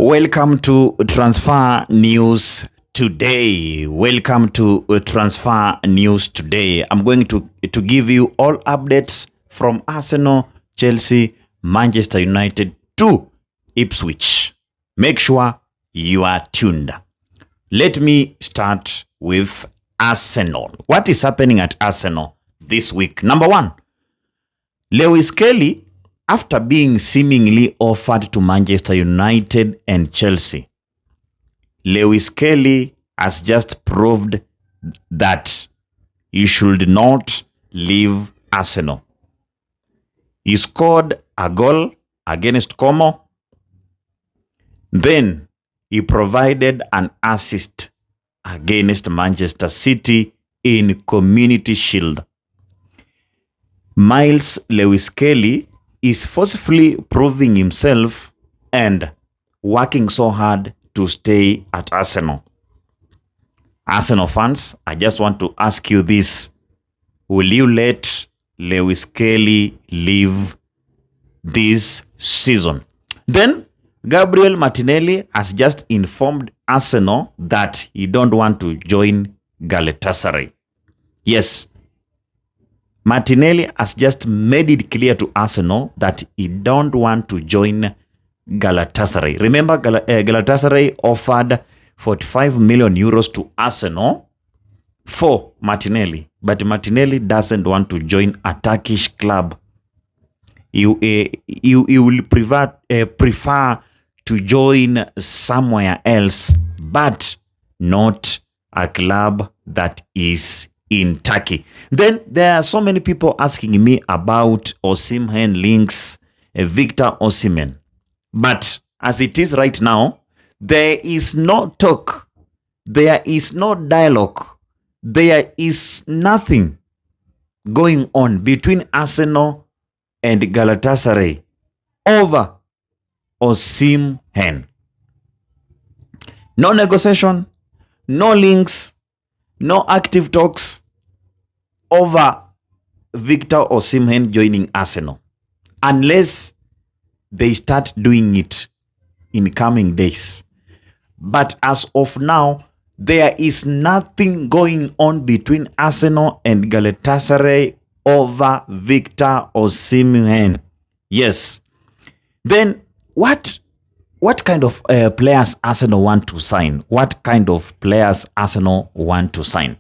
Welcome to Transfer News Today. Welcome to Transfer News Today. I'm going to give you all updates from Arsenal, Chelsea, Manchester United to Ipswich. Make sure you are tuned. Let me start with Arsenal. What is happening at Arsenal this week? Number one, Lewis Kelly, after being seemingly offered to Manchester United and Chelsea, Lewis Kelly has just proved that he should not leave Arsenal. He scored a goal against Como. Then he provided an assist against Manchester City in Community Shield. Miles Lewis Kelly is forcefully proving himself and working so hard to stay at Arsenal. Arsenal fans, I just want to ask you this. Will you let Lewis Kelly leave this season? Then, Gabriel Martinelli has just informed Arsenal that he don't want to join Galatasaray. Yes, Martinelli has just made it clear to Arsenal that he don't want to join Galatasaray. Remember, Galatasaray offered 45 million euros to Arsenal for Martinelli, but Martinelli doesn't want to join a Turkish club. He will prefer to join somewhere else, but not a club that is in Turkey. Then there are so many people asking me about Osimhen links, Victor Osimhen. But as it is right now, there is no talk, there is no dialogue, there is nothing going on between Arsenal and Galatasaray over Osimhen. No negotiation, no links, no active talks over Victor Osimhen joining Arsenal, unless they start doing it in coming days. But as of now, there is nothing going on between Arsenal and Galatasaray over Victor Osimhen. Yes. Then what kind of players Arsenal want to sign? What kind of players Arsenal want to sign?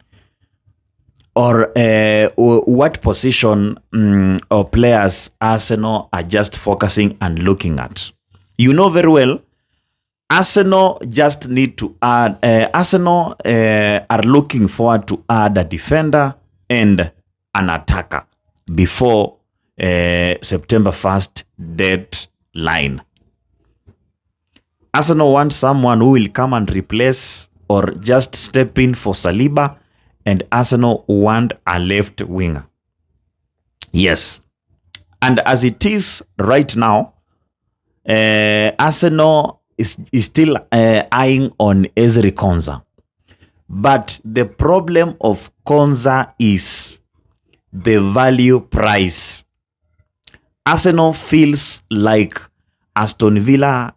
Or what position or players Arsenal are just focusing and looking at? You know very well, Arsenal just need to add, Arsenal are looking forward to add a defender and an attacker before September 1st deadline. Arsenal wants someone who will come and replace or just step in for Saliba, and Arsenal want a left winger. Yes. And as it is right now, Arsenal is still eyeing on Ezri Konsa. But the problem of Konsa is the value price. Arsenal feels like Aston Villa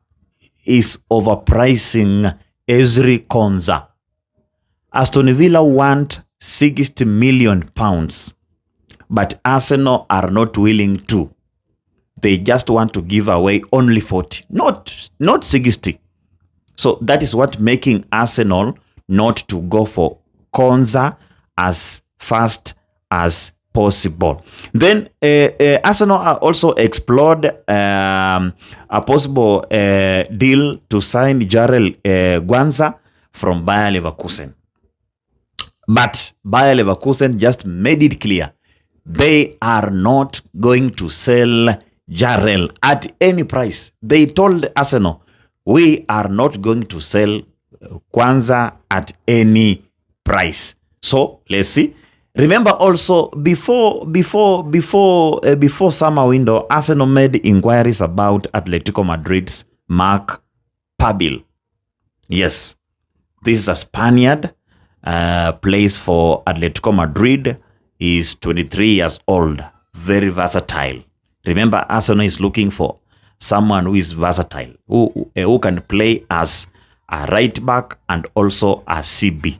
is overpricing Ezri Konsa. Aston Villa want 60 million pounds, but Arsenal are not willing to. They just want to give away only 40, not 60. So that is what making Arsenal not to go for Konsa as fast as possible. Then Arsenal also explored a possible deal to sign Jarell Guanza from Bayer Leverkusen. But Bayer Leverkusen just made it clear they are not going to sell Jarell at any price. They told Arsenal, we are not going to sell Guanza at any price. So let's see. Remember also before summer window, Arsenal made inquiries about Atletico Madrid's Marc Pabil. Yes, this is a Spaniard. Plays for Atletico Madrid. Is 23 years old, very versatile. Remember, Arsenal is looking for someone who is versatile, who can play as a right back and also a CB.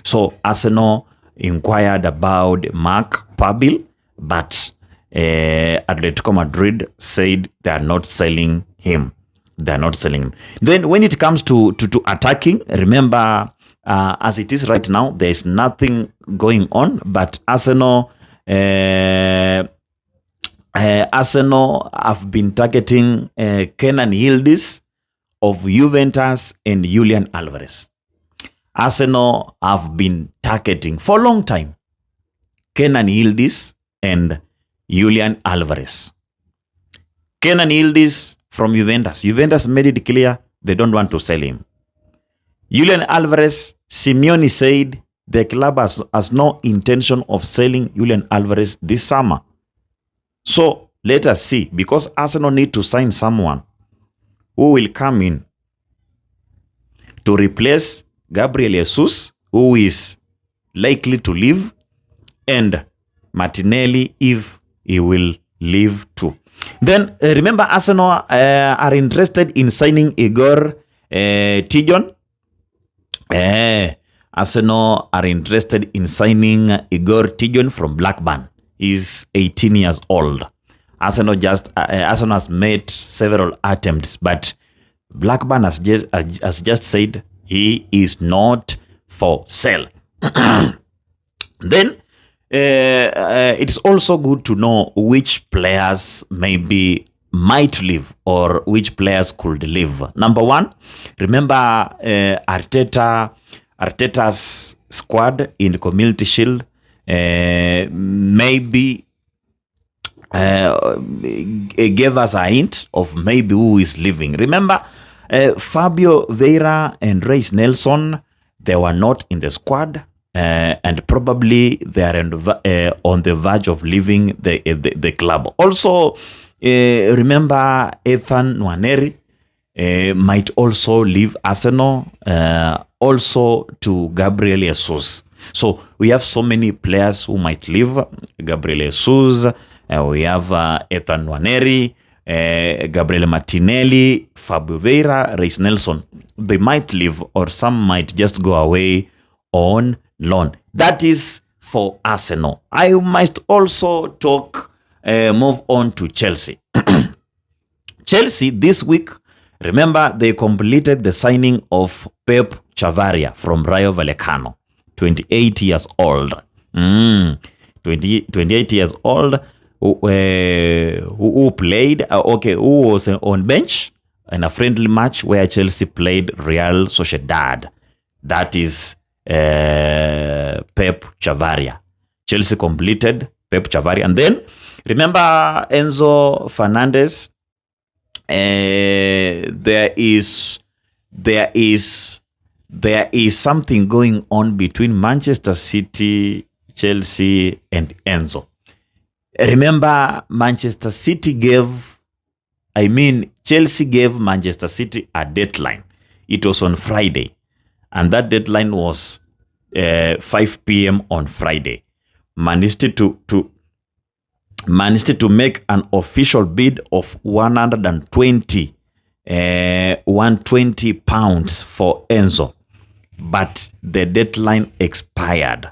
So Arsenal inquired about Mark Pabil, but Atletico Madrid said they are not selling him. They're not selling him. Then when it comes to attacking, remember, as it is right now, there is nothing going on, but Arsenal have been targeting Kenan Yildiz of Juventus and Julian Alvarez. Arsenal have been targeting for a long time Kenan Yildiz and Julian Alvarez. Kenan Yildiz from Juventus. Juventus made it clear they don't want to sell him. Julian Alvarez, Simeone said the club has no intention of selling Julian Alvarez this summer. So let us see, because Arsenal need to sign someone who will come in to replace Gabriel Jesus, who is likely to leave, and Martinelli if he will leave too. Then remember, Arsenal are interested in signing Igor Tijon. Arsenal are interested in signing Igor Tijon from Blackburn. He's 18 years old. Arsenal has made several attempts, but Blackburn has just said he is not for sale. Then it is also good to know which players might leave or which players could leave. Number one, remember Arteta's squad in the Community Shield maybe gave us a hint of maybe who is leaving. Remember, Fabio Vieira and Reis Nelson, they were not in the squad. And probably they are on the verge of leaving the club. Also, remember Ethan Nwaneri might also leave Arsenal, also to Gabriel Jesus. So we have so many players who might leave. Gabriel Jesus, we have Ethan Nwaneri, Gabriel Martinelli, Fabio Vieira, Reis Nelson. They might leave, or some might just go away on loan. That is for Arsenal. I might also move on to Chelsea. Chelsea this week, remember, they completed the signing of Pep Chavaria from Rayo Vallecano, 28 years old. 28 years old, who played, who was on bench in a friendly match where Chelsea played Real Sociedad. That is Pep Chavaria. Chelsea completed Pep Chavaria. And then, remember Enzo Fernández? There is something going on between Manchester City, Chelsea, and Enzo. Remember, Chelsea gave Manchester City a deadline. It was on Friday. And that deadline was 5 p.m. on Friday. Managed to make an official bid of 120 pounds for Enzo. But the deadline expired.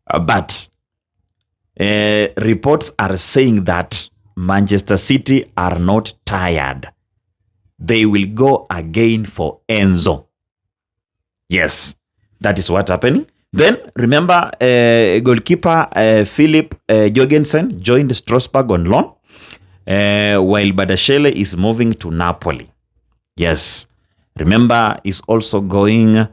But reports are saying that Manchester City are not tired. They will go again for Enzo. Yes, that is what's happening. Then, remember, goalkeeper Philip Jorgensen joined Strasbourg on loan, while Badashele is moving to Napoli. Yes, remember, he's also going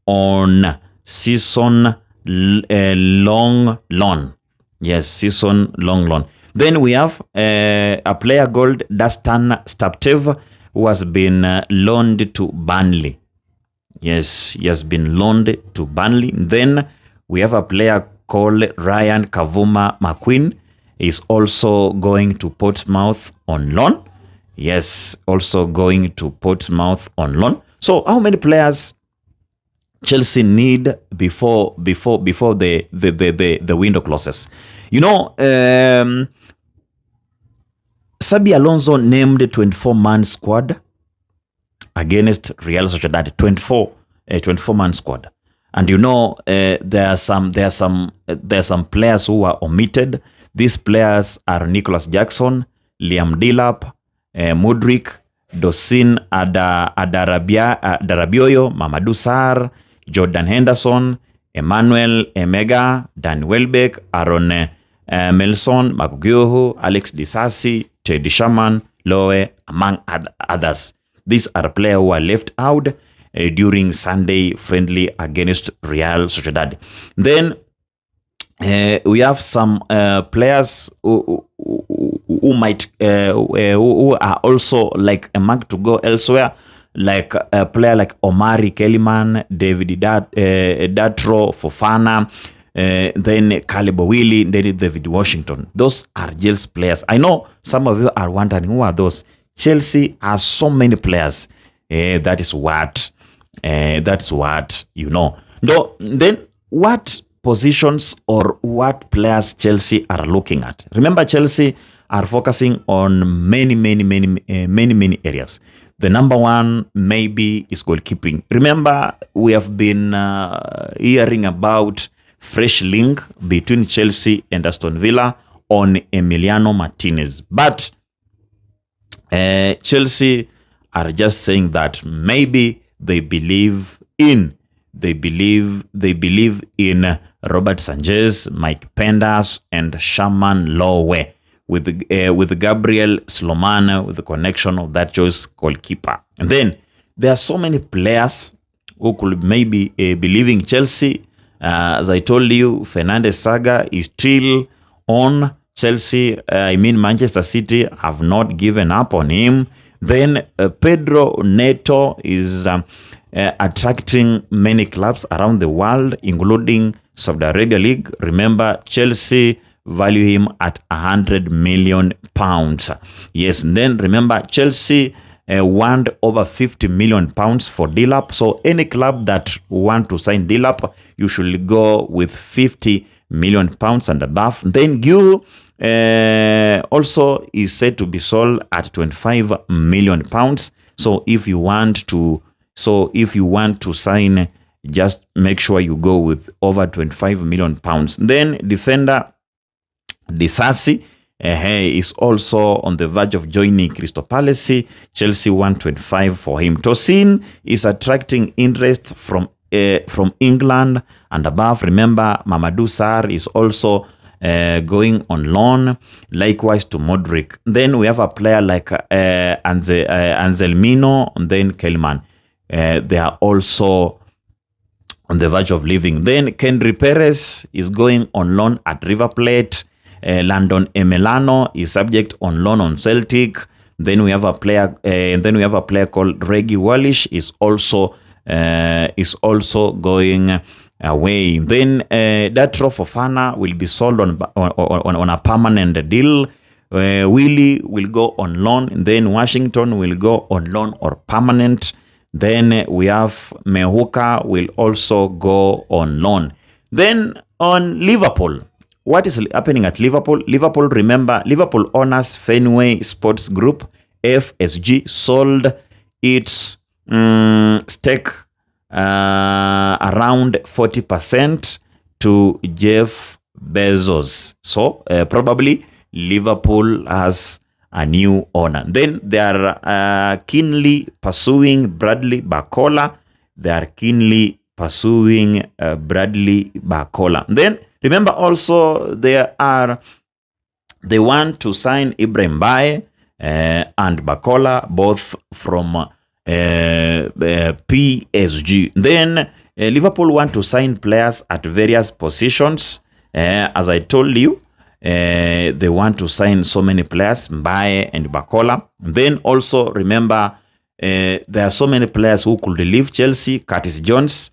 on season long loan. Yes, season long loan. Then we have a player called Dastan Staptev, who has been loaned to Burnley. Yes, he has been loaned to Burnley. Then we have a player called Ryan Kavuma McQueen. He's also going to Portsmouth on loan. Yes, also going to Portsmouth on loan. So how many players Chelsea need before the window closes? You know, Xabi Alonso named 24-man squad against Real Sociedad. 24-man squad. And you know, there are some players who are omitted. These players are Nicholas Jackson, Liam Delap, Mudryk, Dosin Adarabioyo, Mamadou Sarr, Jordan Henderson, Emmanuel Emega, Dan Welbeck, Aaron Melson, Magugiohu, Alex Disasi, Teddy Shaman, Loe, among others. These are players who are left out during Sunday friendly against Real Sociedad. Then we have some players who might who are also like a mark to go elsewhere, like a player like Omari Kellyman, David Datro, Fofana, then Caleb Willy, then David Washington. Those are Chelsea players. I know some of you are wondering who are those. Chelsea has so many players. That's what you know. No, then what positions or what players Chelsea are looking at? Remember, Chelsea are focusing on many areas. The number one maybe is goalkeeping. Remember, we have been hearing about fresh link between Chelsea and Aston Villa on Emiliano Martinez. But Chelsea are just saying that maybe they believe in Robert Sanchez, Mike Penders, and Shaman Lowe with Gabriel Sloman with the connection of that choice goalkeeper. And then there are so many players who could maybe believe in Chelsea. As I told you, Fernandes saga is still on. Chelsea, Manchester City have not given up on him. Then Pedro Neto is attracting many clubs around the world, including Saudi Arabia League. Remember, Chelsea value him at £100 million. Yes, and then remember, Chelsea want over £50 million for Delap. So any club that want to sign Delap, you should go with £50 million and above. Then Gu also is said to be sold at £25 million. So if you want to sign, just make sure you go with over £25 million. Then defender Disasi is also on the verge of joining Crystal Palace. Chelsea 125 for him. Tosin is attracting interest from England and above. Remember, Mamadou Sarr is also going on loan. Likewise to Mudryk. Then we have a player like Anselmino and then Kelman. They are also on the verge of leaving. Then Kendry Perez is going on loan at River Plate. Landon Emelano is subject on loan on Celtic. Then we have a player called Reggie Wallish is also going away. Then Datro Fofana will be sold on a permanent deal. Willie will go on loan. Then Washington will go on loan or permanent. Then we have Mehuka will also go on loan. Then on Liverpool, what is happening at Liverpool? Remember, Liverpool owners Fenway Sports Group, FSG, sold its stake around 40% to Jeff Bezos. So probably Liverpool has a new owner. Then they are keenly pursuing Bradley Barcola. Then remember also they want to sign Ibrahim Bae and Barcola, both from PSG. Then Liverpool want to sign players at various positions. As I told you, they want to sign so many players, Mbaye and Barcola. Then also remember, there are so many players who could leave Chelsea. Curtis Jones,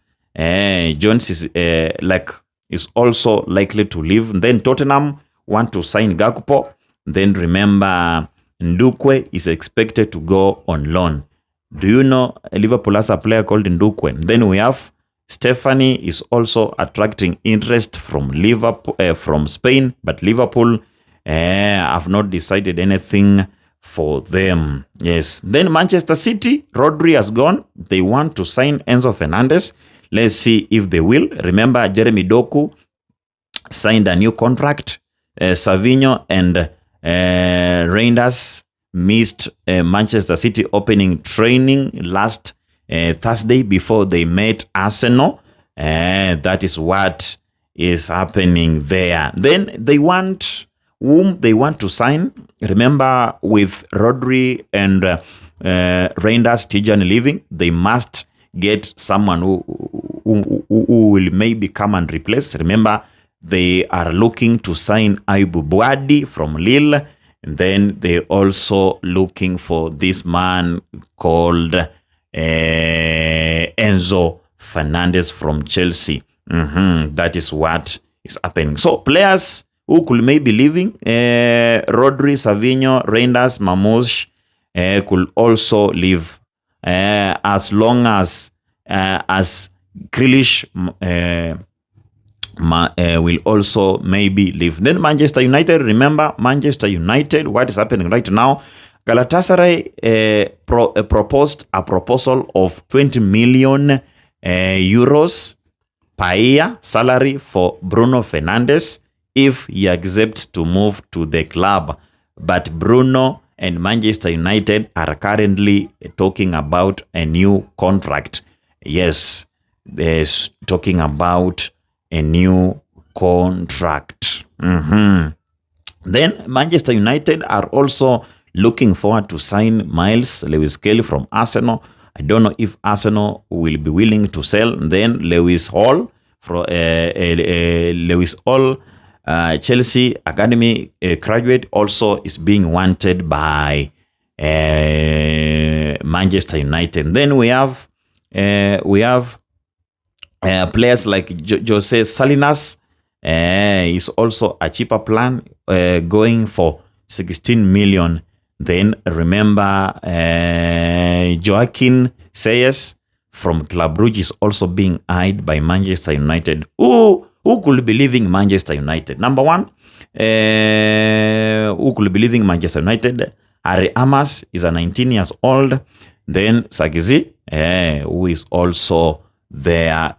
is also likely to leave. Then Tottenham want to sign Gakpo. Then remember, Ndukwe is expected to go on loan. Do you know Liverpool has a player called Ndukwe? Then we have Stephanie is also attracting interest from Liverpool, from Spain, but Liverpool have not decided anything for them. Yes. Then Manchester City, Rodri has gone. They want to sign Enzo Fernández. Let's see if they will. Remember, Jeremy Doku signed a new contract. Savinho and Reinders missed Manchester City opening training last Thursday before they met Arsenal. That is what is happening there. Then they want whom they want to sign. Remember, with Rodri and Reinders Tijan leaving, they must get someone who will maybe come and replace. Remember, they are looking to sign Aibu Bwadi from Lille. And then they also looking for this man called Enzo Fernández from Chelsea. That is what is happening. So players who could maybe leaving, Rodri, Savinho, Reinders, Mamouche could also leave, as long as Grealish will also maybe leave. Then Manchester United, remember Manchester United, what is happening right now? Galatasaray proposed a proposal of 20 million euros per year salary for Bruno Fernandes if he accepts to move to the club. But Bruno and Manchester United are currently talking about a new contract. Yes, they're talking about a new contract. Then Manchester United are also looking forward to sign Miles Lewis-Kelly from Arsenal. I don't know if Arsenal will be willing to sell. Then Lewis Hall, Chelsea Academy graduate, also is being wanted by Manchester United. Then we have players like Jose Salinas. Is also a cheaper plan, going for 16 million. Then remember, Joaquin Sayers from Club Brugge is also being eyed by Manchester United. Who could be leaving Manchester United? Number one, who could be leaving Manchester United? Ari Amas is a 19 years old. Then Sagizi, who is also there.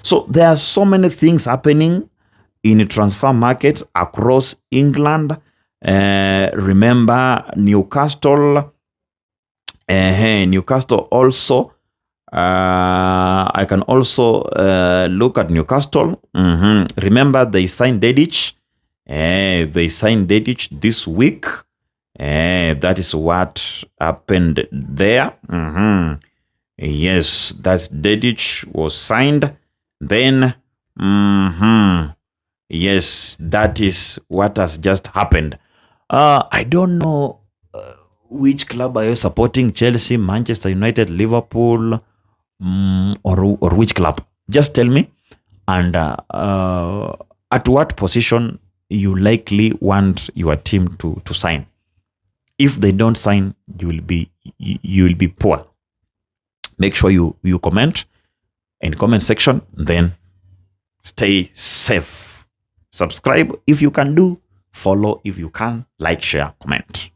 So there are so many things happening in transfer markets across England. Remember Newcastle. Newcastle also. I can also look at Newcastle. Remember they signed Dedic. They signed Dedic this week. That is what happened there. Yes, that's Dedic was signed. Then, yes, that is what has just happened. I don't know which club are you supporting? Chelsea, Manchester United, Liverpool, or which club? Just tell me. And at what position you likely want your team to sign. If they don't sign, you will be poor. Make sure you comment in the comment section. Then stay safe. Subscribe if you can do. Follow if you can. Like, share, comment.